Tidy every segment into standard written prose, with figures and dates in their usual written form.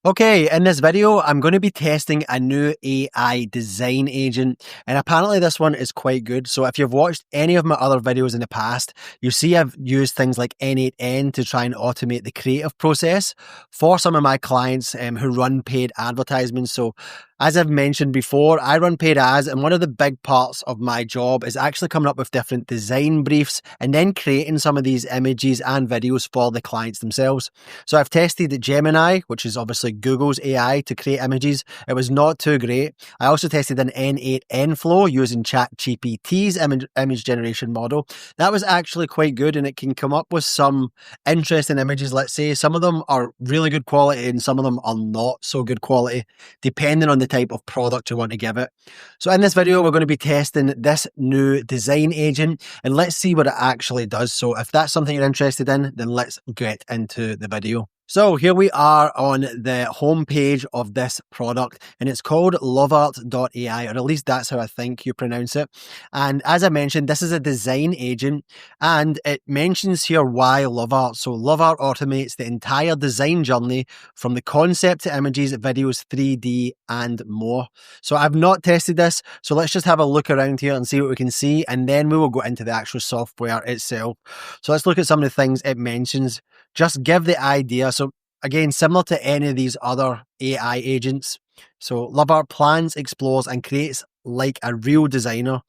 Okay, in this video, I'm going to be testing a new AI design agent, and apparently this one is quite good. So if you've watched any of my other videos in the past, you see I've used things like N8N to try and automate the creative process for some of my clients who run paid advertisements. So as I've mentioned before, I run paid ads, and one of the big parts of my job is actually coming up with different design briefs and then creating some of these images and videos for the clients themselves. So I've tested Gemini, which is obviously Google's AI to create images. It was not too great. I also tested an N8N flow using ChatGPT's image generation model. That was actually quite good, and it can come up with some interesting images. Let's say some of them are really good quality and some of them are not so good quality, depending on the type of product you want to give it. So in this video, we're going to be testing this new design agent, and let's see what it actually does. So if that's something you're interested in, then let's get into the video. So here we are on the homepage of this product, and it's called LoveArt.ai, or at least that's how I think you pronounce it. And as I mentioned, this is a design agent, and it mentions here why LoveArt. So LoveArt automates the entire design journey from the concept to images, videos, 3D, and more. So I've not tested this, so let's just have a look around here and see what we can see, and then we will go into the actual software itself. So let's look at some of the things it mentions. Just give the idea. So again, similar to any of these other AI agents. So LoveArt plans, explores, and creates like a real designer,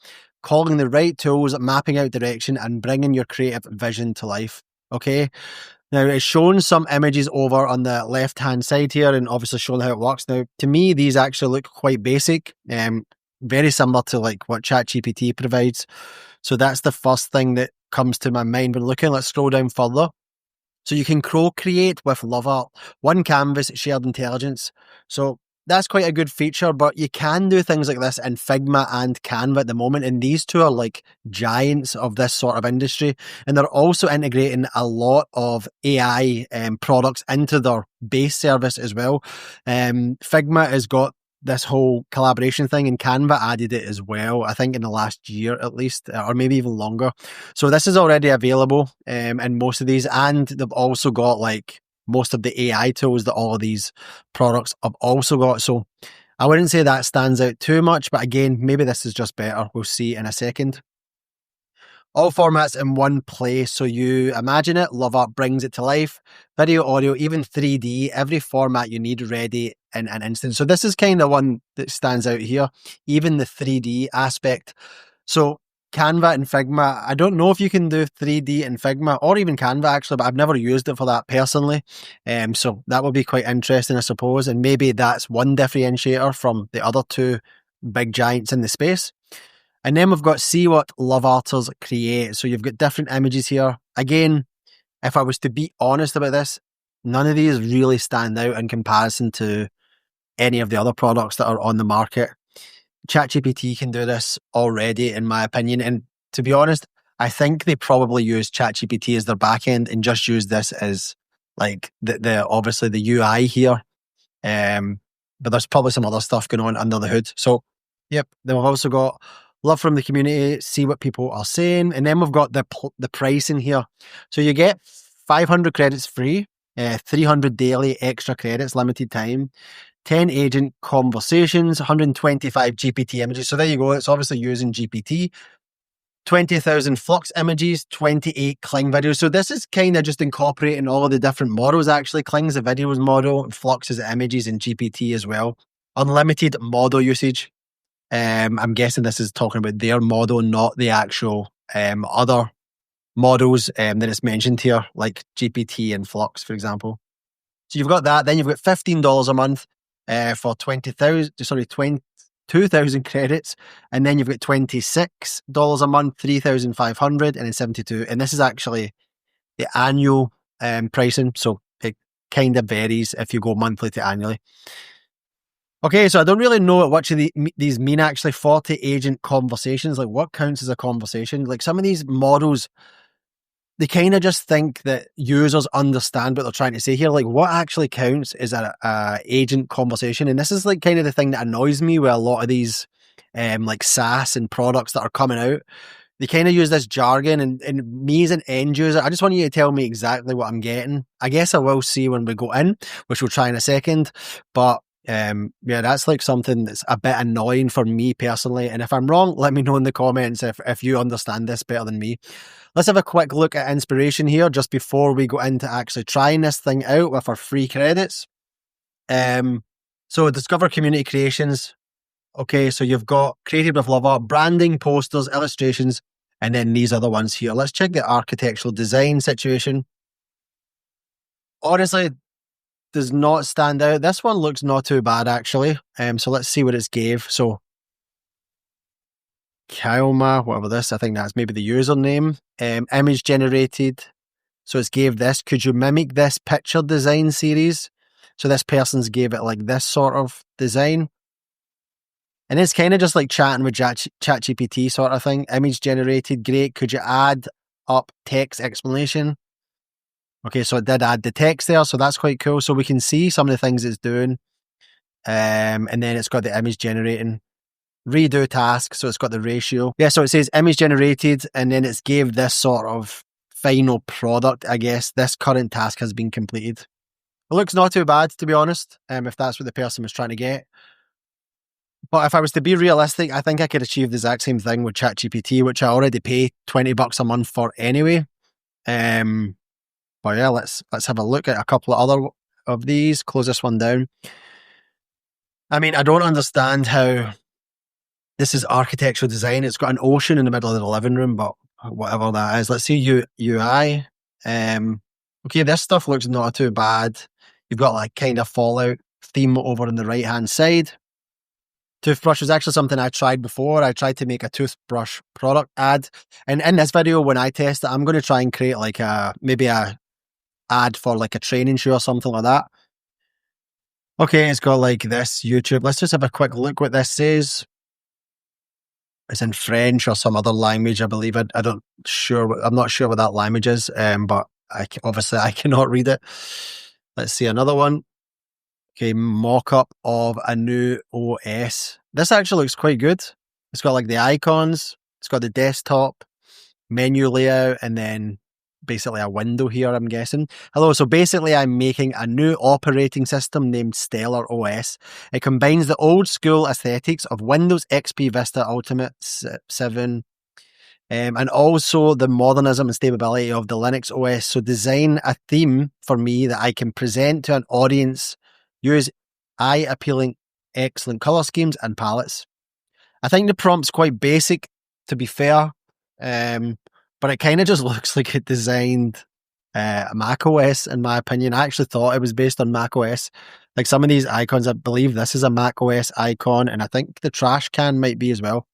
calling the right tools, mapping out direction, and bringing your creative vision to life. Okay. Now it's shown some images over on the left-hand side here, and obviously showing how it works. Now, to me, these actually look quite basic, very similar to like what ChatGPT provides. So that's the first thing that comes to my mind when looking. Let's scroll down further. So you can co-create with LoveArt, one canvas, shared intelligence. So that's quite a good feature, but you can do things like this in Figma and Canva at the moment, and these two are like giants of this sort of industry, and they're also integrating a lot of AI products into their base service as well. Figma has got this whole collaboration thing, and Canva added it as well, I think in the last year at least, or maybe even longer. So this is already available in most of these, and they've also got like most of the AI tools that all of these products have also got. So I wouldn't say that stands out too much, but again, maybe this is just better. We'll see in a second. All formats in one place. So you imagine it, LoveArt brings it to life. Video, audio, even 3D, every format you need ready in an instant. So this is kind of one that stands out here, even the 3D aspect. So Canva and Figma, I don't know if you can do 3D in Figma or even Canva actually, but I've never used it for that personally. So that would be quite interesting, I suppose. And maybe that's one differentiator from the other two big giants in the space. And then we've got see what LoveArters create. So you've got different images here. Again, if I was to be honest about this, none of these really stand out in comparison to any of the other products that are on the market. ChatGPT can do this already, in my opinion. And to be honest, I think they probably use ChatGPT as their backend and just use this as like the obviously the UI here. But there's probably some other stuff going on under the hood. So, yep. Then we've also got love from the community, see what people are saying. And then we've got the pricing here. So you get 500 credits free, 300 daily extra credits, limited time, 10 agent conversations, 125 GPT images. So there you go. It's obviously using GPT. 20,000 Flux images, 28 Kling videos. So this is kind of just incorporating all of the different models actually. Kling's the videos model, Flux is the images, and GPT as well. Unlimited model usage. I'm guessing this is talking about their model, not the actual other models that it's mentioned here, like GPT and Flux, for example. So you've got that. Then you've got $15 a month for 2,000 credits, and then you've got $26 a month, 3,500, and then 72. And this is actually the annual pricing, so it kind of varies if you go monthly to annually. Okay, so I don't really know what these mean actually. 40 agent conversations, like what counts as a conversation? Like some of these models, they kind of just think that users understand what they're trying to say here. Like what actually counts is a agent conversation. And this is like kind of the thing that annoys me with a lot of these like SaaS and products that are coming out. they kind of use this jargon, and me as an end user, I just want you to tell me exactly what I'm getting. I guess I will see when we go in, which we'll try in a second. But yeah, that's like something that's a bit annoying for me personally. And if I'm wrong, let me know in the comments if you understand this better than me. Let's have a quick look at inspiration here just before we go into actually trying this thing out with our free credits. So discover community creations. Okay, so you've got created with LoveArt, branding, posters, illustrations, and then these other ones here. Let's check the architectural design situation. Honestly, does not stand out. This one looks not too bad actually. So let's see what it's gave. So Kalma, whatever this, I think that's maybe the username. Image generated. So it's gave this. Could you mimic this picture design series? So this person's gave it like this sort of design. And it's kind of just like chatting with ChatGPT sort of thing. Image generated, great. Could you add up text explanation? Okay, so it did add the text there, so that's quite cool. So we can see some of the things it's doing. And then it's got the image generating. Redo task, so it's got the ratio. Yeah, so it says image generated, and then it's gave this sort of final product, I guess. This current task has been completed. It looks not too bad, to be honest, if that's what the person was trying to get. But if I was to be realistic, I think I could achieve the exact same thing with ChatGPT, which I already pay $20 a month for anyway. But yeah, let's have a look at a couple of other of these. Close this one down. I mean, I don't understand how this is architectural design. It's got an ocean in the middle of the living room, but whatever that is. Let's see UI. Okay, this stuff looks not too bad. You've got like kind of Fallout theme over on the right-hand side. Toothbrush is actually something I tried before. I tried to make a toothbrush product ad. And in this video, when I test it, I'm going to try and create like maybe a ad for like a training show or something like that. Okay, it's got like this YouTube. Let's just have a quick look what this says. It's in French or some other language, I believe. I'm not sure what that language is, but obviously I cannot read it. Let's see another one. Okay, mock-up of a new OS. This actually looks quite good. It's got like the icons, it's got the desktop, menu layout, and then basically a window here, I'm guessing. Hello, so basically I'm making a new operating system named Stellar OS. It combines the old school aesthetics of Windows XP Vista Ultimate 7, and also the modernism and stability of the Linux OS. So design a theme for me that I can present to an audience, use eye-appealing, excellent colour schemes and palettes. I think the prompt's quite basic, to be fair, but it kind of just looks like it designed Mac OS, in my opinion. I actually thought it was based on Mac OS. Like some of these icons, I believe this is a Mac OS icon, and I think the trash can might be as well.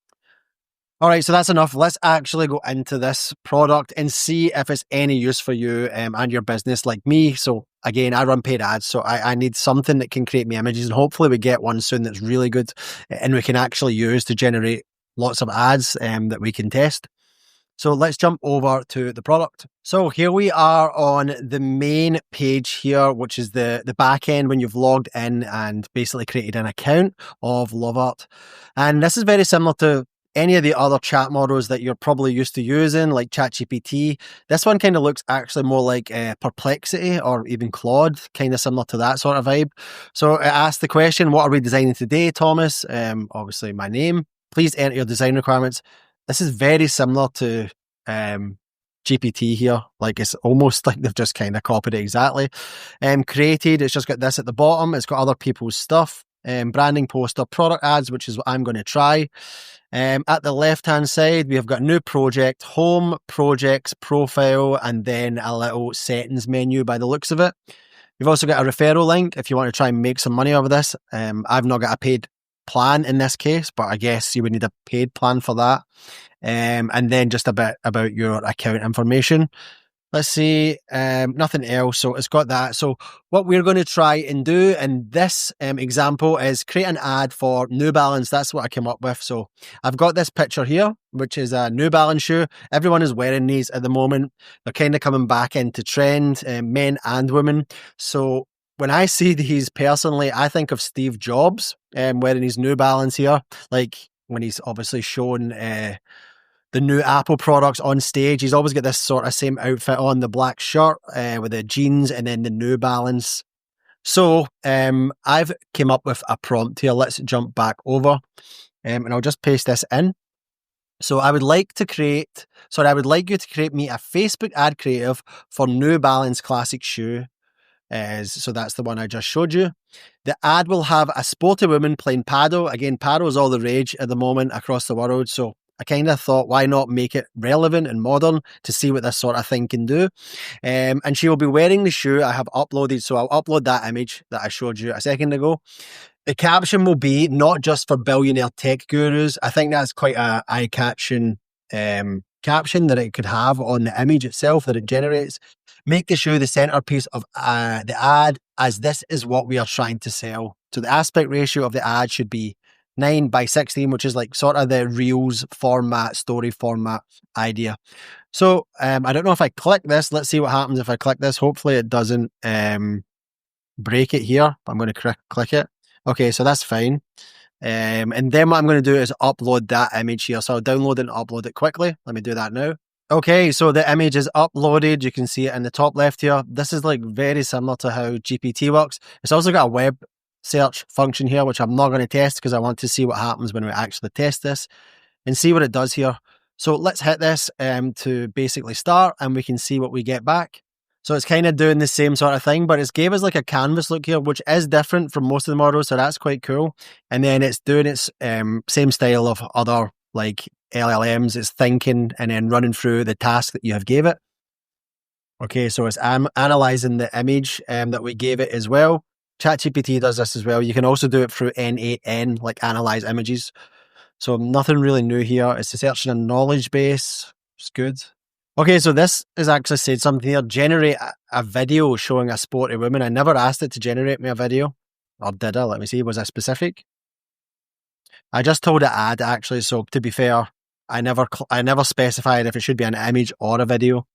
All right, so that's enough. Let's actually go into this product and see if it's any use for you and your business like me. So again, I run paid ads, so I need something that can create me images, and hopefully we get one soon that's really good and we can actually use to generate lots of ads that we can test. So let's jump over to the product. So here we are on the main page here, which is the back end when you've logged in and basically created an account of LoveArt. And this is very similar to any of the other chat models that you're probably used to using, like ChatGPT. This one kind of looks actually more like Perplexity or even Claude, kind of similar to that sort of vibe. So it asks the question, what are we designing today, Thomas? Obviously my name. Please enter your design requirements. This is very similar to GPT here. Like it's almost like they've just kind of copied it exactly. Created, it's just got this at the bottom. It's got other people's stuff. Branding, poster, product ads, which is what I'm going to try. At the left-hand side, we have got new project, home, projects, profile, and then a little settings menu by the looks of it. We've also got a referral link if you want to try and make some money over this. I've not got a paid plan in this case, but I guess you would need a paid plan for that. And then just a bit about your account information. Let's see, nothing else. So it's got that. So what we're going to try and do in this example is create an ad for New Balance. That's what I came up with. So I've got this picture here, which is a New Balance shoe. Everyone is wearing these at the moment. They're kind of coming back into trend, men and women. So when I see these personally, I think of Steve Jobs wearing his New Balance here. Like when he's obviously shown the new Apple products on stage. He's always got this sort of same outfit on, the black shirt with the jeans and then the New Balance. So I've came up with a prompt here. Let's jump back over and I'll just paste this in. So I would like you to create me a Facebook ad creative for New Balance classic shoe. So that's the one I just showed you. The ad will have a sporty woman playing paddle. Again, paddle is all the rage at the moment across the world. So I kind of thought, why not make it relevant and modern to see what this sort of thing can do? And she will be wearing the shoe I have uploaded. So I'll upload that image that I showed you a second ago. The caption will be not just for billionaire tech gurus. I think that's quite a eye-catching caption that it could have on the image itself that it generates. Make the shoe the centerpiece of the ad, as this is what we are trying to sell. So the aspect ratio of the ad should be 9:16, which is like sort of the Reels format, story format idea. So I don't know if I click this. Let's see what happens if I click this. Hopefully it doesn't break it here. I'm going to click it. Okay, so that's fine. And then what I'm going to do is upload that image here. So I'll download it and upload it quickly. Let me do that now. Okay, so the image is uploaded. You can see it in the top left here. This is like very similar to how GPT works. It's also got a web search function here, which I'm not going to test because I want to see what happens when we actually test this and see what it does here. So let's hit this to basically start and we can see what we get back. So it's kind of doing the same sort of thing, but it's gave us like a canvas look here, which is different from most of the models. So that's quite cool. And then it's doing its same style of other like LLMs. It's thinking and then running through the task that you have gave it. Okay, so it's analyzing the image that we gave it as well. ChatGPT does this as well. You can also do it through N8N, like analyze images. So nothing really new here. It's searching a knowledge base. It's good. Okay, so this has actually said something here. Generate a video showing a sporty woman. I never asked it to generate me a video. Or did I? Let me see. Was I specific? I just told it add actually. So to be fair, I never specified if it should be an image or a video.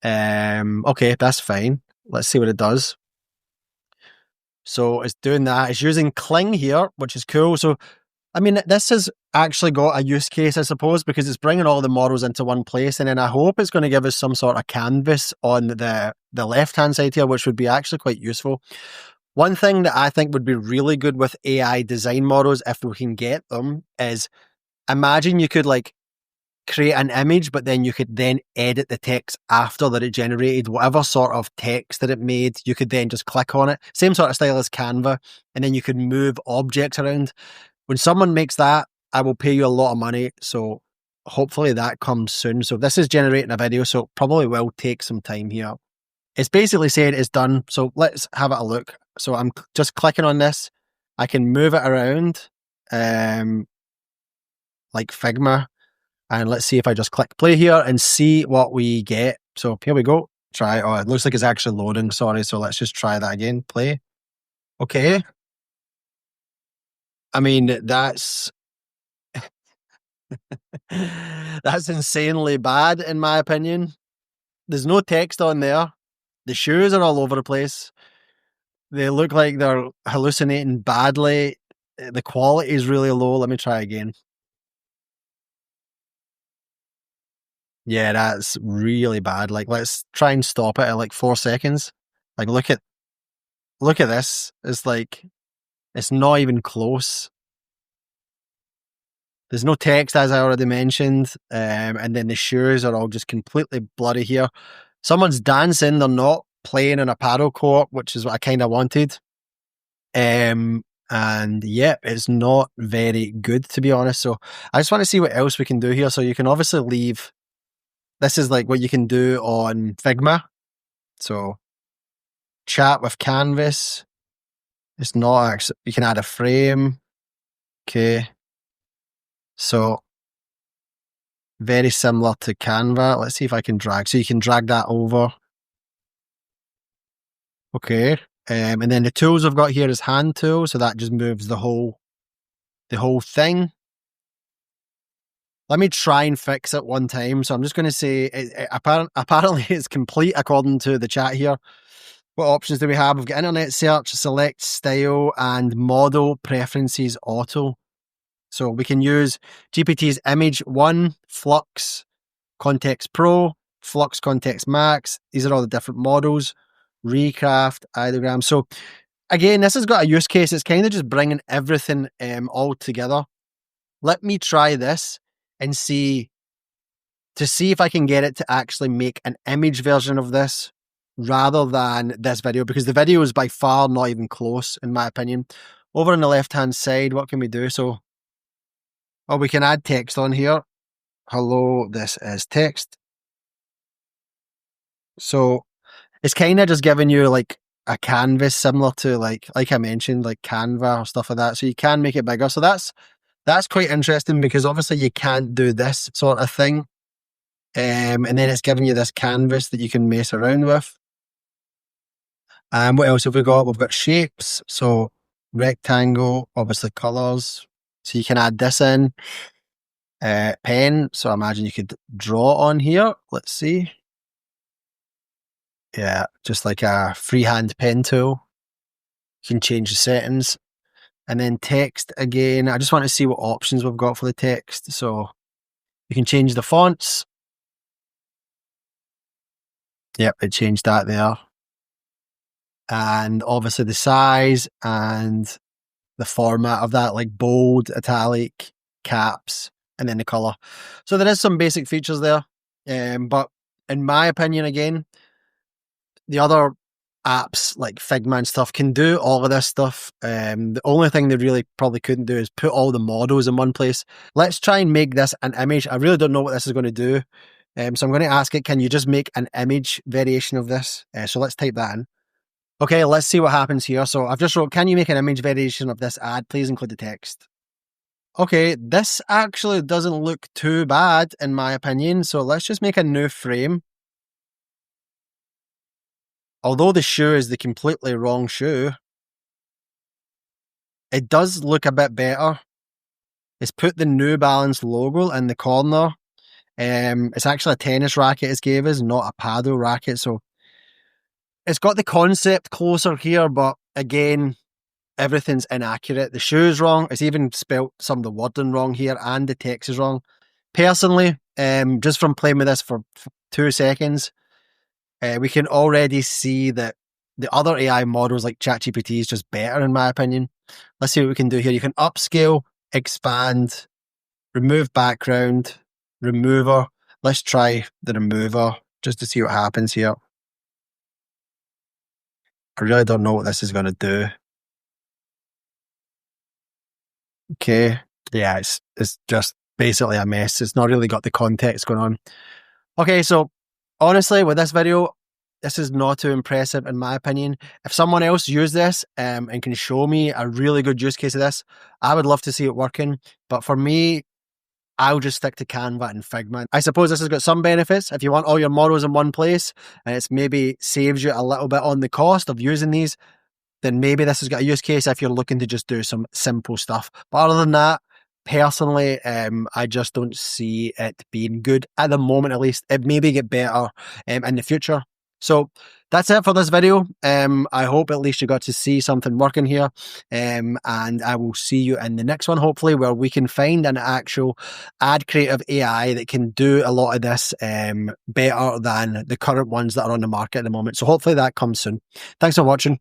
Okay, that's fine. Let's see what it does. So it's doing that. It's using Kling here, which is cool. So I mean, this has actually got a use case, I suppose, because it's bringing all the models into one place. And then I hope it's going to give us some sort of canvas on the left-hand side here, which would be actually quite useful. One thing that I think would be really good with AI design models, if we can get them, is imagine you could like create an image, but then you could then edit the text after that it generated. Whatever sort of text that it made, you could then just click on it. Same sort of style as Canva. And then you could move objects around. When someone makes that, I will pay you a lot of money. So hopefully that comes soon. So this is generating a video, so it probably will take some time here. It's basically saying it's done. So let's have a look. So I'm just clicking on this. I can move it around like Figma. And let's see if I just click play here and see what we get. So here we go. Try. Oh, it looks like it's actually loading. Sorry. So let's just try that again. Play. Okay. I mean, that's that's insanely bad in my opinion. There's no text on there. The shoes are all over the place. They look like they're hallucinating badly. The quality is really low. Let me try again. Yeah, that's really bad. Like, let's try and stop it at like 4 seconds. Like, look at this. It's like, it's not even close. There's no text, as I already mentioned. And then the shoes are all just completely bloody here. Someone's dancing. They're not playing in a paddle court, which is what I kind of wanted. And yeah, it's not very good, to be honest. So I just want to see what else we can do here. So you can obviously leave. This is like what you can do on Figma. So chat with canvas. It's not actually, you can add a frame. Okay. So very similar to Canva. Let's see if I can drag. So you can drag that over. Okay. And then the tools I've got here is hand tool. So that just moves the whole thing. Let me try and fix it one time. So I'm just going to say, apparently it's complete according to the chat here. What options do we have? We've got internet search, select style, and model preferences auto. So we can use GPT's Image 1, Flux, Context Pro, Flux Context Max. These are all the different models. Recraft, ideogram. So again, this has got a use case. It's kind of just bringing everything all together. Let me try this and see if I can get it to actually make an image version of this rather than this video, because the video is by far not even close, in my opinion. Over on the left-hand side, what can we do? So, we can add text on here. Hello, this is text. So it's kind of just giving you like a canvas similar to like I mentioned, like Canva or stuff like that. So you can make it bigger. So that's quite interesting, because obviously you can't do this sort of thing. And then it's giving you this canvas that you can mess around with. What else have we got? We've got shapes. So rectangle, obviously colors. So you can add this in. Pen. So I imagine you could draw on here. Let's see. Yeah, just like a freehand pen tool. You can change the settings. And then text again. I just want to see what options we've got for the text. So you can change the fonts. Yep, it changed that there. And obviously the size and the format of that, like bold, italic, caps, and then the color. So there is some basic features there. But in my opinion, again, the other apps like Figma and stuff can do all of this stuff. The only thing they really probably couldn't do is put all the models in one place. Let's try and make this an image. I really don't know what this is going to do. So I'm going to ask it, can you just make an image variation of this? So let's type that in. Okay, let's see what happens here. So I've just wrote, can you make an image variation of this ad? Please include the text. Okay, this actually doesn't look too bad in my opinion. So let's just make a new frame. Although the shoe is the completely wrong shoe, it does look a bit better. It's put the New Balance logo in the corner. It's actually a tennis racket it's gave us, not a paddle racket. So it's got the concept closer here, but again, everything's inaccurate. The shoe's wrong. It's even spelt some of the wording wrong here, and the text is wrong. Personally, just from playing with this for 2 seconds, we can already see that the other AI models like ChatGPT is just better in my opinion. Let's see what we can do here. You can upscale, expand, remove background, remover. Let's try the remover just to see what happens here. I really don't know what this is going to do. Okay. Yeah, it's just basically a mess. It's not really got the context going on. Okay, so honestly, with this video, this is not too impressive in my opinion. If someone else used this and can show me a really good use case of this, I would love to see it working. But for me, I'll just stick to Canva and Figma. I suppose this has got some benefits. If you want all your models in one place and it's maybe saves you a little bit on the cost of using these, then maybe this has got a use case if you're looking to just do some simple stuff. But other than that, personally, I just don't see it being good at the moment, at least. It maybe get better in the future. So that's it for this video. I hope at least you got to see something working here. And I will see you in the next one, hopefully, where we can find an actual ad creative AI that can do a lot of this better than the current ones that are on the market at the moment. So hopefully that comes soon. Thanks for watching.